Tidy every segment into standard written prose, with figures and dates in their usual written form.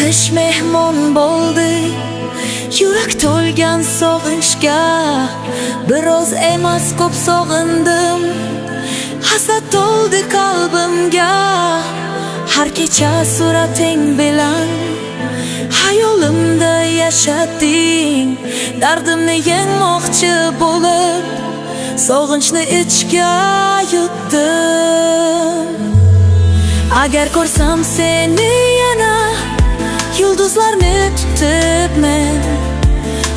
qish mehmon bo'ldi, yurak to'lgan sog'inchga. Biroz emas ko'p sog'indim, hasad to'ldi qalbimga. Har kecha surating bilan hayolimda yashading, dardimni yengmoqchi bo'lib sog'inchni ichga yutdim. Agar ko'rsam seni yana yulduzlarni tutib men,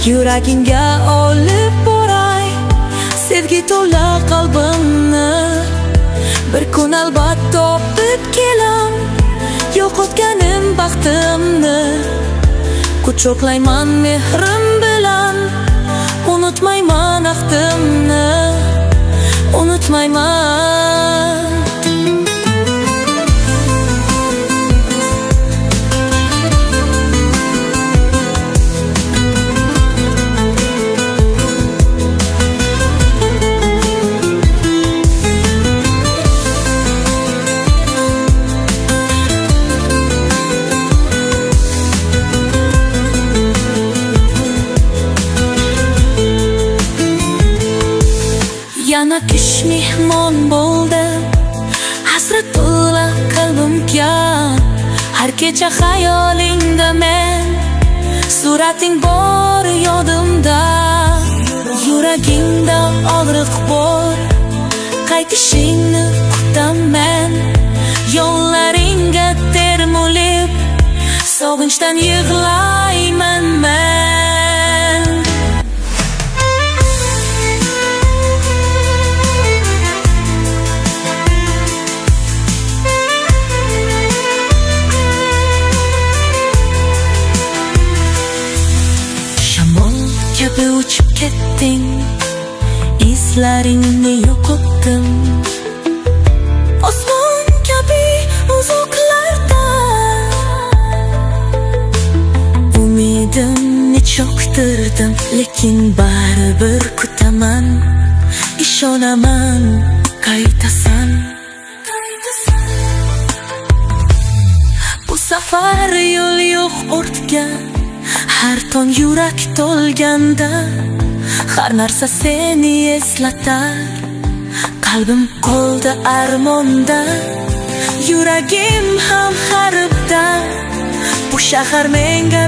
yuragingga olib boray sevgi to'la qalbimni. Bir kun albat topib kelam yo'qotganim baxtimni. Quchoqlayman mehrim bilan, unutmayman ahdimni, unutmayman. Yana qish mehmon bo'ldi, hasrat to'la qalbimga. Har kecha xayolingda men, surating bor yodimda. Yuragingda og'riq bor, qaytishingni kutaman. Yo'llaringga termulib, sog'inchdan yig'layman men. Kabi uchib ketding, izlaringni yo'qotdim. Osmon kabi uzoqlarda umidimni cho'ktirdim, lekin baribir kutaman, ishonaman qaytasan. Bu safar yo'l yo'q ortga, har tong yurak to'lganda har narsa seni eslatar. Qalbim qoldi armonda, yuragim ham haribda. Bu shahar menga